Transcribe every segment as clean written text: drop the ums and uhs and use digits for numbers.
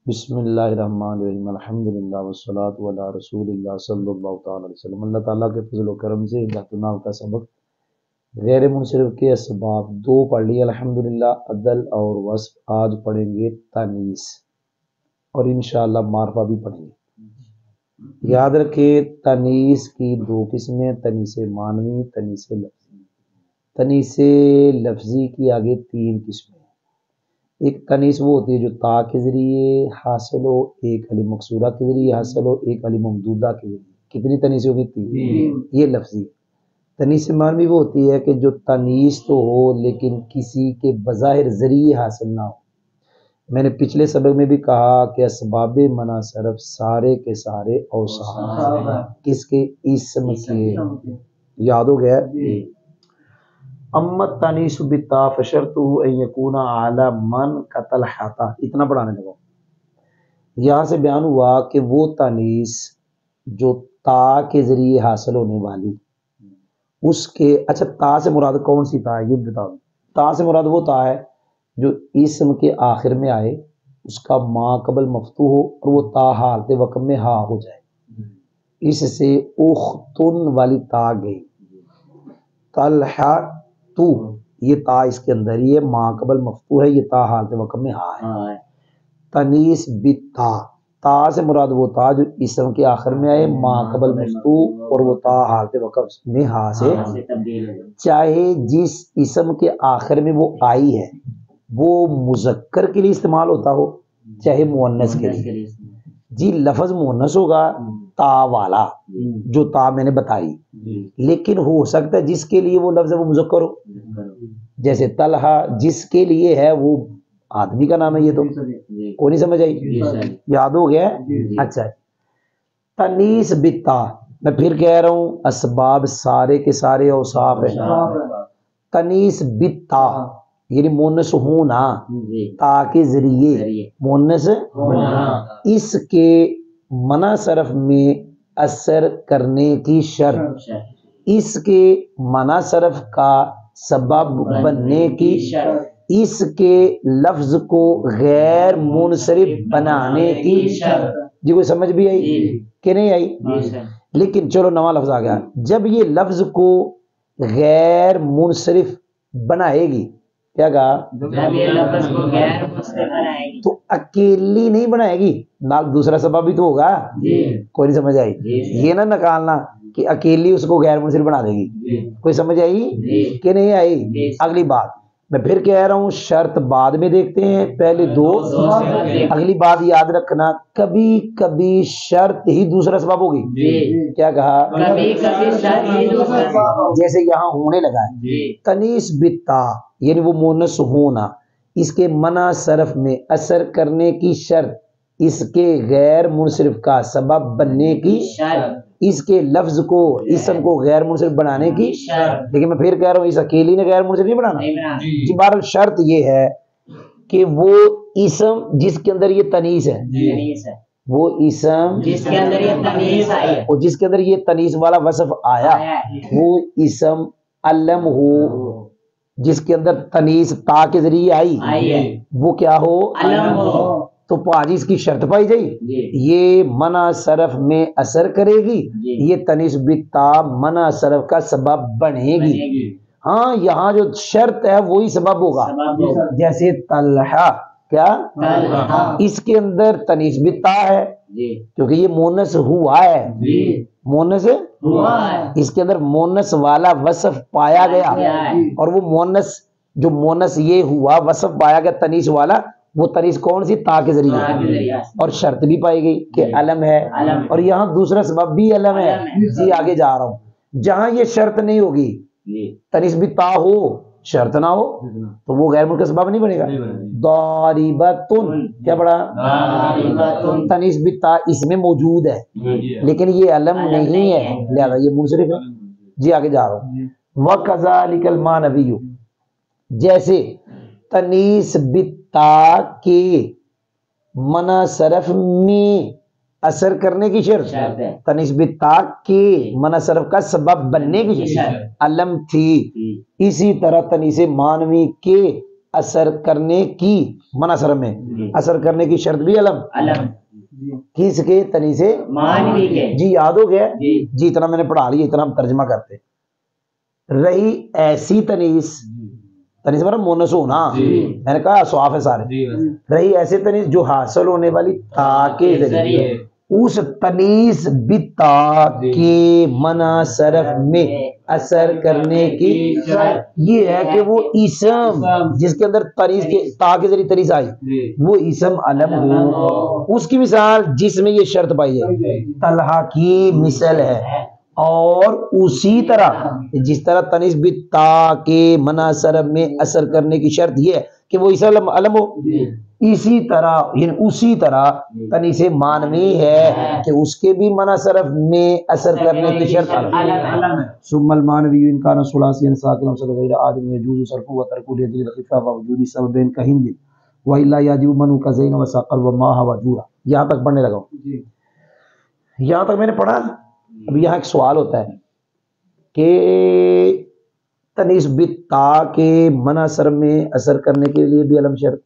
بسم اللہ الرحمن الرحیم الحمدللہ والصلاة علی رسول اللہ صلی اللہ تعالی علیہ وسلم۔ اللہ تعالیٰ کے فضل و کرم سے ذات النام کا سبق غیر منصرف کے اسباب 2 پڑھ لیے الحمدللہ، عدل اور وصف۔ آج پڑھیں گے تانیث اور انشاءاللہ معرفہ بھی پڑھیں گے۔ یاد رکھے تانیث کی 2 قسمیں، تانیث معنوی، تانیث لفظی۔ تانیث لفظی کی آگے 3 قسمیں۔ ایک تانیث وہ ہوتی ہے جو تا کے ذریعے حاصل ہو، ایک الف مکسورہ کے ذریعے حاصل ہو، ایک الف ممدودہ کے ذریعے۔ کتنی تانیث ہوگی؟ 3۔ یہ لفظی ہے۔ تانیث معنوی وہ ہوتی ہے کہ جو تانیث تو ہو لیکن کسی کے بظاہر ذریعے حاصل نہ ہو۔ میں نے پچھلے سبق میں بھی کہا کہ اسباب منع صرف سارے کے سارے اوصاف کس کے؟ اسم کے۔ یاد ہو گیا؟ امت تانیث بالتا فشرطہ ان یکون اعلی من قتل حتا۔ اتنا پڑھانے لگا۔ یہاں سے بیان ہوا کہ وہ تانیث جو تا کے ذریعے حاصل ہونے والی، اس کے اچھا تا سے مراد کون سی تا ہے یہ بتاؤ۔ تا سے مراد وہ تا ہے جو اسم کے آخر میں آئے، اس کا ما قبل مفتوح ہو اور وہ تا حالت وقت میں ہا ہو جائے۔ اس سے اختن والی تا گئی۔ طلحہ تو یہ تا اس کے اندر ہی ہے، ما قبل مفتوح ہے، یہ تا حالت وقت میں ہا ہے۔ تانیث بالتا، تا سے مراد وہ تا جو اسم کے آخر میں آئے، ما قبل مفتوح اور وہ تا حالت وقت میں ہا سے چاہے جس اسم کے آخر میں وہ آئی ہے وہ مذکر کے لیے استعمال ہوتا ہو چاہے مؤنث کے لیے۔ جی لفظ مؤنث ہوگا تا والا جو تا میں نے بتائی، لیکن ہو سکتا ہے جس کے لیے وہ لفظ ہے وہ مذکر ہو، جیسے طلحہ جس کے لیے ہے وہ آدمی کا نام ہے۔ یہ تو کوئی نہیں سمجھ آئی؟ یاد ہو گیا؟ اچھا تانیث بالتا، میں پھر کہہ رہا ہوں اسباب سارے کے سارے اوصاف ہیں۔ تانیث بالتا یعنی مونس ہونا، تا کے ذریعے مونس اس کے منع صرف میں اثر کرنے کی شرط، اس کے منع صرف کا سبب بننے کی شرط، اس کے لفظ کو غیر منصرف بنانے کی شرط۔ جی کوئی سمجھ بھی آئی کہ نہیں آئی؟ لیکن چلو نواں لفظ آ گیا۔ جب یہ لفظ کو غیر منصرف بنائے گی، کیا کہا؟ جب یہ لفظ کو غیر منصرف بنائے گی تو اکیلی نہیں بنائے گی، نال دوسرا سبب بھی تو ہوگا۔ کوئی نہیں سمجھ آئی؟ یہ نہ نکالنا کہ اکیلی اس کو غیر منصرف بنا دے گی۔ کوئی سمجھ آئی کہ نہیں آئی؟ اگلی بات میں پھر کہہ رہا ہوں، شرط بعد میں دیکھتے ہیں، پہلے 2۔ اگلی بات یاد رکھنا، کبھی کبھی شرط ہی دوسرا سبب ہوگی۔ کیا کہا؟ کبھی کبھی شرط ہی دوسرا سبب، جیسے یہاں ہونے لگا ہے تانیث بالتا یعنی وہ مونس ہونا، اس کے منع صرف میں اثر کرنے کی شرط، اس کے غیر منصرف کا سبب بننے کی شرط، اس کے لفظ کو اسم کو غیر منصرف بنانے کی شرط۔ لیکن میں پھر کہہ رہا ہوں اس اکیلی نے غیر منصرف نہیں بنانا۔ جی بہرحال شرط یہ ہے کہ وہ اسم جس کے اندر یہ تانیث ہے، وہ اسم جس کے اندر یہ تانیث آئی ہے اور جس کے اندر یہ تانیث والا وصف آیا، وہ اسم علم ہو، جس کے اندر تانیث تا کے ذریعے آئی وہ کیا ہو؟ علم ہو۔ تو پاجی اس کی شرط پائی جائے، یہ منع صرف میں اثر کرے گی، یہ تانیث بالتا منع صرف کا سبب بنے گی۔ ہاں یہاں جو شرط ہے وہی سبب ہوگا، جیسے طلحہ، کیا اس کے اندر تانیث بالتا ہے کیونکہ یہ مونس ہوا ہے، مونس اس کے اندر مونس والا وصف پایا گیا، اور وہ مونس جو مونس یہ ہوا وصف پایا گیا تانیث والا، وہ تانیث کون سی؟ تا کے ذریعے، اور شرط بھی پائی گئی کہ علم ہے، اور یہاں دوسرا سبب بھی علم ہے۔ جی آگے جا رہا ہوں، جہاں یہ شرط نہیں ہوگی، تانیث بالتا ہو شرط نہ ہو تو وہ غیر منصرف سبب نہیں بنے گا۔ ضاربۃن، کیا پڑھا؟ تانیث بالتا اس میں موجود ہے لیکن یہ علم نہیں ہے لہذا یہ منصرف ہے۔ جی آگے جا رہا ہوں، وَكَذَلِكَ الْمَانَوِيُّ، جیسے تانیث بالتا کے منع صرف میں اثر کرنے کی شرط، تانیث بالتا کے منع صرف کا سبب بننے کی شرط علم تھی، اسی طرح تانیث معنوی کے اثر کرنے کی منا صرف میں اثر کرنے کی شرط بھی علم کس کے تنیس مانوی کے جی یاد ہو گیا جی اتنا میں نے پڑھا لیا اتنا ہم ترجمہ کرتے رہی ایسی تنیس تنیس مطلب مونس ہونا میں نے کہا صواف ہے سارے رہی ایسے تنیس جو حاصل ہونے والی تا کے ذریعے اس تنیس بتا کے منا صرف میں اثر کرنے کی یہ ہے کہ وہ اسم جس کے اندر تنیس کے تا کے ذریعے تنیس آئی وہ اسم علم ہو اس کی مثال جس میں یہ شرط پائی ہے طلحہ کی مثل ہے اور اسی طرح جس طرح تنیس بتا کے منا صرف میں اثر کرنے کی شرط یہ ہے کہ وہ اسم علم ہو اسی طرح یعنی اسی طرح تنیس مانوی ہے کہ اس کے بھی منا صرف میں اثر کرنے کی شرط ثم المانوی ان کان ثلاثی ساکن صلی غیر آدم يجوز صرف و ترک اليد الخفاء ووجود سبب كهند والا يجب من كزين وساقل وما هو جورا یہاں تک پڑھنے لگا ہوں یہاں تک میں نے پڑھا اب یہاں ایک سوال ہوتا ہے کہ تنیس بتا کے منا صرف میں اثر کرنے کے لیے بھی علم شرط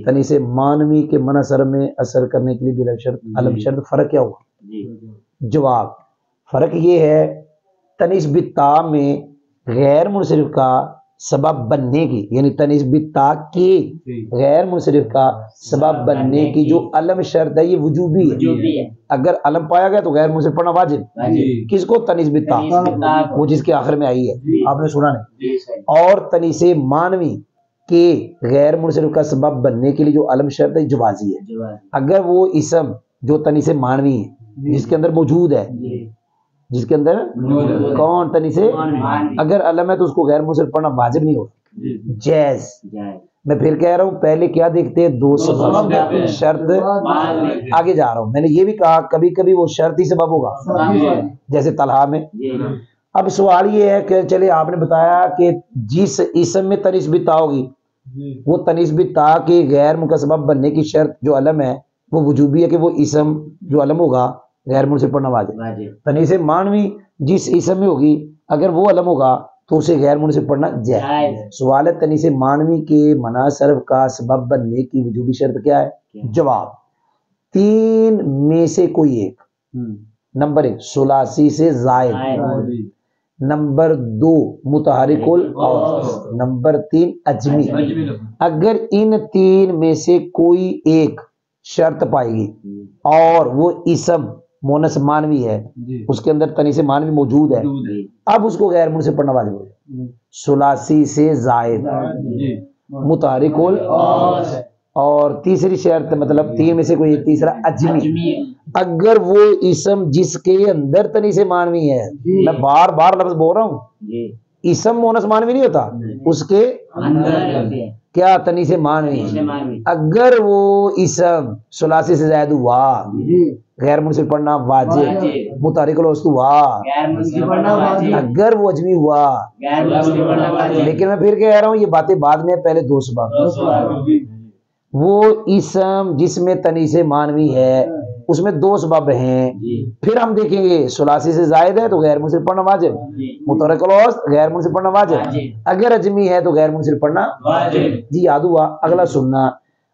تنیس مانوی کے منا صرف میں اثر کرنے کے لیے بھی علم شرط علم شرط فرق کیا ہوا جواب فرق یہ ہے تنیس بتا میں غیر منصرف کا سبب بننے کی یعنی تنیس بتا کے غیر منصرف کا سبب بننے کی جو علم شرط ہے یہ وجوبی ہے اگر علم پایا گیا تو غیر منصرف پڑھنا واجب کس کو تنیس بتا وہ جس کے آخر میں آئی ہے آپ نے سنا نہیں اور تنیس مانوی کہ غیر منصرف کا سبب بننے کے لیے جو علم شرط ہے جوازی ہے اگر وہ اسم جو تنیس مانوی ہے جس کے اندر موجود ہے جس کے اندر کون تنیس اگر علم ہے تو اس کو غیر منصرف پڑھنا واجب نہیں ہوتا جائز میں پھر کہہ رہا ہوں پہلے کیا دیکھتے ہیں دو سبب شرط آگے جا رہا ہوں میں نے یہ بھی کہا کبھی کبھی وہ شرط ہی سبب ہوگا جیسے طلحہ میں اب سوال یہ ہے کہ چلے آپ نے بتایا کہ جس اسم میں تنیس بتا ہوگی وہ تنیس بتا کے غیر منصرف سبب بننے کی شرط جو علم ہے وہ وجوبی ہے کہ وہ اسم جو علم ہوگا غیر منصرف پڑھنا واجب تنیس مانوی جس اسم میں ہوگی اگر وہ علم ہوگا تو اسے غیر منصرف پڑھنا جائز سوال ہے تنیس مانوی کے منا صرف کا سبب بننے کی وجوبی شرط کیا ہے جواب تین میں سے کوئی ایک نمبر ایک ثلاثی سے زائد نمبر دو متحرک الاوسط نمبر تین اجمی اگر ان تین میں سے کوئی ایک شرط پائے گی اور وہ اسم مونس مانوی ہے اس کے اندر تنیس مانوی موجود ہے اب اس کو غیر منصرف پڑھنا واجب ہے ثلاثی سے زائد متحرک الاوسط اور تیسری شرط مطلب تین میں سے کوئی تیسرا اجمی اگر وہ اسم جس کے اندر تنیس مانوی ہے میں بار بار لفظ بول رہا ہوں اسم مونس مانوی نہیں ہوتا اس کے کیا تنیس مانوی اگر وہ اسم ثلاثی سے زائد ہوا غیر منصرف پڑھنا واجب متحرک الاوسط ہوا اگر وہ اجمی ہوا لیکن میں پھر کہہ رہا ہوں یہ باتیں بعد میں پہلے دو سبب وہ اسم جس میں تنیس مانوی ہے اس میں دو سبب ہیں پھر ہم دیکھیں گے ثلاثی سے زائد ہے تو غیر منصرف پڑھنا واجب متحرک الاوسط غیر منصرف پڑھنا واجب اگر اجمی ہے تو غیر منصرف پڑھنا جی یاد ہوا اگلا سننا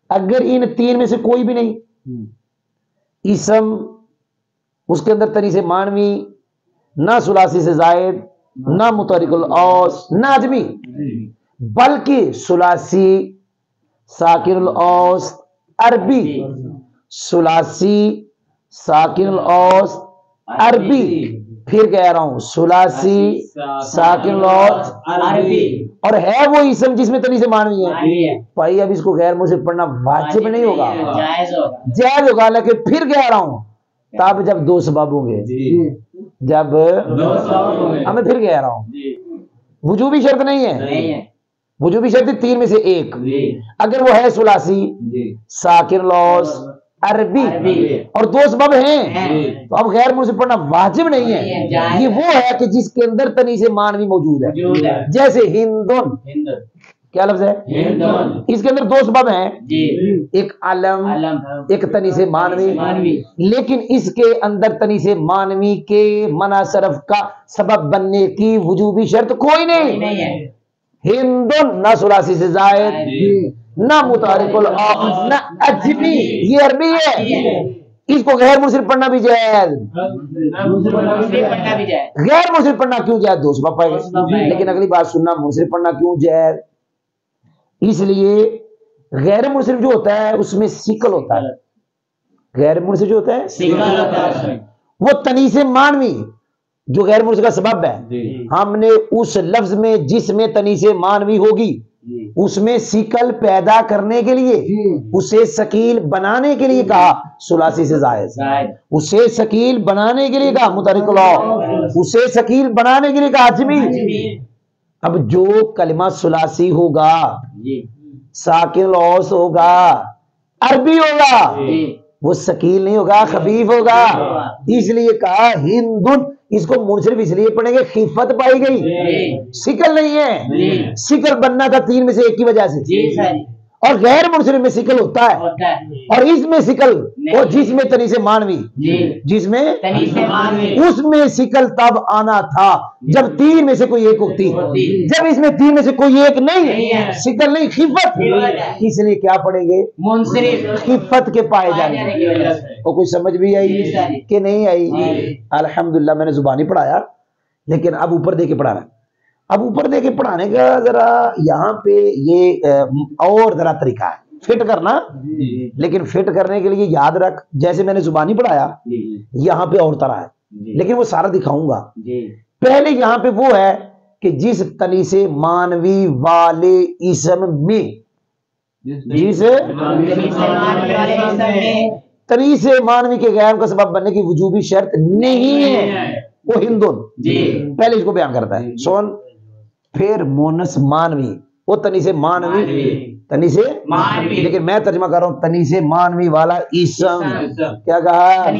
اگر ان تین میں سے کوئی بھی نہیں اسم اس کے اندر تنیس مانوی نہ ثلاثی سے زائد نہ متحرک الاوسط نہ اجمی بلکہ ثلاثی ساکن الاوسط عربی ثلاثی ساکن الاوسط عربی پھر کہہ رہا ہوں ثلاثی ساکن الاوسط عربی اور ہے وہ اسم جس میں تنیس مانوی ہے بھائی اب اس کو غیر منصرف پڑھنا واجب نہیں ہوگا جائز ہوگا لیکن پھر کہہ رہا ہوں تب جب دو سبب ہوں گے جب میں پھر کہہ رہا ہوں وجوبی شرط نہیں ہے وجوبی شرط تین میں سے ایک اگر وہ ہے ثلاثی ساکن الاوسط عربی اور دو سبب ہیں تو اب غیر منصرف پڑھنا واجب نہیں ہے یہ وہ ہے کہ جس کے اندر تنیس مانوی موجود ہے جیسے ہندن کیا لفظ ہے اس کے اندر دو سبب ہیں ایک علم ایک تنیس مانوی لیکن اس کے اندر تنیس مانوی کے منا صرف کا سبب بننے کی وجوبی شرط کوئی نہیں ہندن نہ ثلاثی سے زائد نہ متحرک نہ اجمی، یہ عربی ہے، اس کو غیر منصرف پڑھنا بھی جائز، غیر منصرف پڑھنا کیوں جائز؟ دو سبب پائے گئے، لیکن اگلی بات سننا، منصرف پڑھنا کیوں جائز؟ اس لیے غیر منصرف جو ہوتا ہے اس میں سکل ہوتا ہے، غیر منصرف جو ہوتا ہے وہ تنیس مانوی جو غیر منصرف کا سبب ہے، ہم نے اس لفظ میں جس میں تنیس مانوی ہوگی اس میں سکل پیدا کرنے کے لیے، اسے ثقیل بنانے کے لیے کہا ثلاثی سے زائد، اسے ثقیل بنانے کے لیے کہا متحرک الواو، اسے ثقیل بنانے کے لیے کہا اجمی۔ اب جو کلمہ ثلاثی ہوگا، ساکن الاوس ہوگا، عربی ہوگا، وہ ثقیل نہیں ہوگا، خفیف ہوگا، اس لیے کہا ہندن۔ اس کو منصرف اس لیے پڑھیں گے خفت پائی گئی، سکل نہیں ہے، سکل بننا تھا تین میں سے ایک کی وجہ سے، اور غیر منصرف میں سکل ہوتا ہے، اور اس میں سکل اور جس میں تنیس مانوی، جس میں اس میں سکل تب آنا تھا جب تین میں سے کوئی ایک ہوتی، جب اس میں تین میں سے کوئی ایک نہیں، سکل نہیں، خفت، اس لیے کیا پڑھیں گے؟ منصرف، خفت کے پائے جانے۔ اور کوئی سمجھ بھی آئی کہ نہیں آئی؟ الحمدللہ میں نے زبانی پڑھایا، لیکن اب اوپر دے کے پڑھا رہا ہے۔ اب اوپر دے کے پڑھانے کا ذرا یہاں پہ یہ اور ذرا طریقہ ہے فٹ کرنا، لیکن فٹ کرنے کے لیے یاد رکھ جیسے میں نے زبانی پڑھایا یہاں پہ اور طرح ہے، لیکن وہ سارا دکھاؤں گا۔ پہلے یہاں پہ وہ ہے کہ جس تنیس مانوی والے اسم میں، جس تنیس مانوی کے غیر کا سبب بننے کی وجوبی شرط نہیں ہے، وہ ہندون پہلے اس کو بیان کرتا ہے۔ سون پھر مونس مانوی، وہ تنیس مانوی، تنیس مانوی، لیکن میں ترجمہ کر رہا ہوں تنیس مانوی والا اسم۔ کیا کہا؟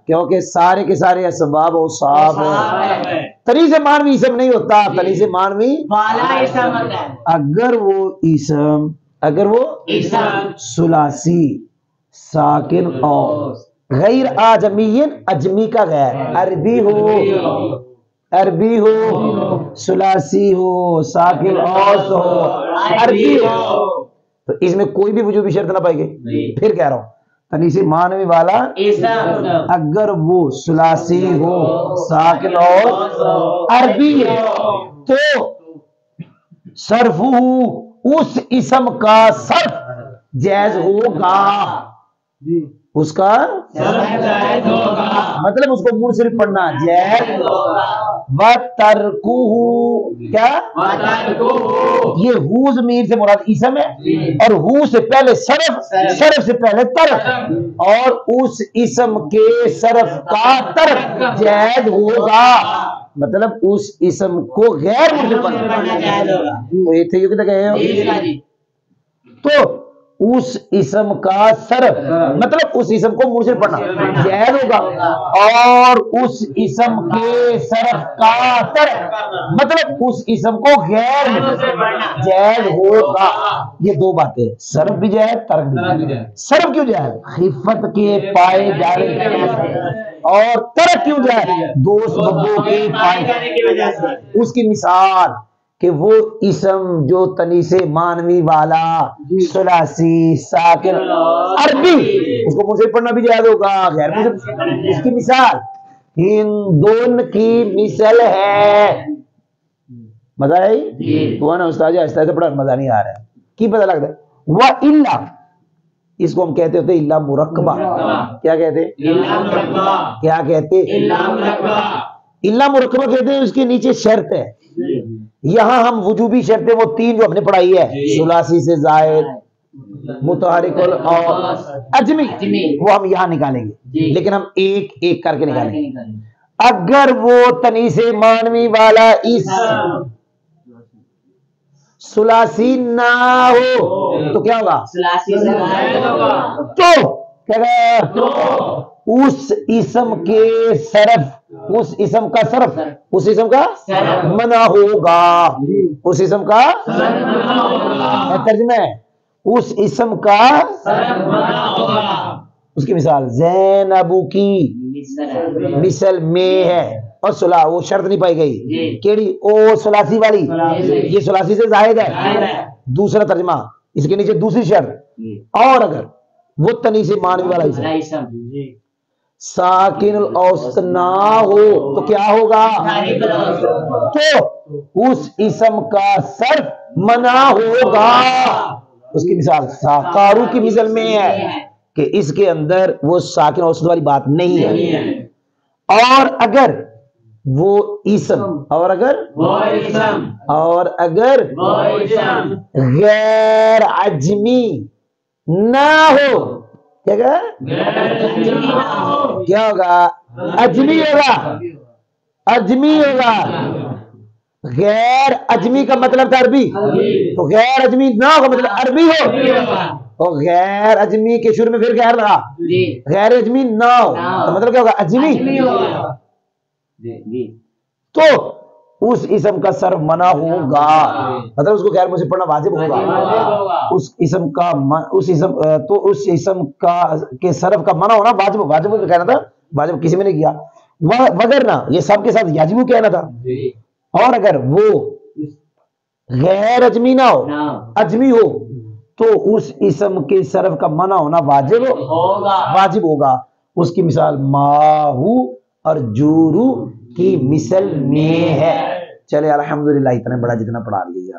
کیونکہ سارے کے سارے اسباب و صاحب ہیں، تنیس مانوی اسم نہیں ہوتا، تنیس مانوی والا اسم ہوتا ہے۔ اگر وہ اسم ثلاثی ساکن اور غیر آجمین، اجمی کا غیر، عربی ہو، ثلاثی ہو، ساکن اوس ہو، عربی ہو، تو اس میں کوئی بھی وجوبی شرط نہ پائے گی۔ پھر کہہ رہا ہوں تنیس مانوی والا اگر وہ ثلاثی ہو، ساکن اور عربی ہو، تو صرف اس اسم کا صرف جائز ہوگا، اس کا مطلب اس کو منصرف پڑھنا جائز ہوگا۔ وَتَرْكُهُ کیا؟ یہ ہو ضمیر سے مراد اسم ہے، اور ہو سے پہلے صرف، صرف سے پہلے ترک، اور اس اسم کے صرف کا ترک جائز ہوگا، مطلب اس اسم کو غیر منصرف پڑھنا جائز ہوگا۔ تو یہ تھے یہ کہتے گئے ہو، تو اس اسم کا صرف مطلب اس اسم کو منصرف پڑھنا جائز ہوگا، اور اس اسم کے صرف کا ترک مطلب اس اسم کو غیر منصرف پڑھنا جائز ہوگا۔ یہ دو باتیں، صرف بھی جائز، ترک بھی جائز۔ صرف کیوں جائز؟ خفت کے پائے جانے، اور ترک کیوں جائز؟ دو سببوں کے پائے جانے کی وجہ سے۔ اس کی مثال کہ وہ اسم جو تنیس مانوی والا ثلاثی ساکن عربی، اس کو منصرف پڑھنا بھی جائز ہوگا، غیر منصرف۔ اس کی مثال ہندون کی مثل ہے، مزہ آئی؟ تو نا استاد آہستہ سے پڑھا، مزہ نہیں آ رہا ہے کی پتہ لگتا ہے؟ وَإِلَّا، اس کو ہم کہتے ہوتے الا مرکبہ۔ کیا کہتے؟ کیا کہتے؟ الا مرکبہ کہتے ہیں۔ اس کے نیچے شرط ہے، یہاں ہم وجوبی شرطیں وہ تین جو ہم نے پڑھائی ہے، ثلاثی سے زائد، متحرک اور اجمی، وہ ہم یہاں نکالیں گے، لیکن ہم ایک ایک کر کے نکالیں گے۔ اگر وہ تنیس مانوی والا اسم ثلاثی نہ ہو تو کیا ہوگا؟ تو اس اسم کے صرف، اس اسم کا صرف، اس اسم کا منع ہوگا، اس اسم کا ترجمہ ہے اس اسم کا منع ہوگا۔ اس کی مثال زینب کی مثل میں ہے، اور صلح وہ شرط نہیں پائی گئی کیڑی او ثلاثی والی یہ ثلاثی سے زائد ہے دوسرا ترجمہ اس کے نیچے دوسری شرط اور اگر وہ تنیس معنوی والا اسم ساکن الاوسط نہ ہو تو کیا ہوگا تو اس اسم کا صرف منع ہوگا اس کی مثال قارو کی مثال میں ہے کہ اس کے اندر وہ ساکن اوسط والی بات نہیں ہے اور اگر وہ اسم اور اگر غیر عجمی نہ ہو کیا ہوگا اجمی ہوگا غیر اجمی کا مطلب تھا عربی تو غیر اجمی نہ ہوگا مطلب عربی ہو اور غیر اجمی کے شروع میں پھر غیر رہا غیر اجمی نہ ہو تو مطلب کیا ہوگا اجمی تو اس اسم کا صرف منع ہوگا مطلب اس کو غیر مسلم پڑھنا واجب ہوگا اس اسم کا کے صرف کا منع ہونا واجب کو کہنا تھا واجب کسی میں نہیں کیا مگر نہ یہ سب کے ساتھ یجب کہنا تھا اور اگر وہ غیر اجمی نہ ہو اجمی ہو تو اس اسم کے صرف کا منع ہونا واجب ہوگا اس کی مثال ماہو اور جورو کی مثل میں ہے چلے الحمدللہ اتنا بڑا جتنا پڑھا لیا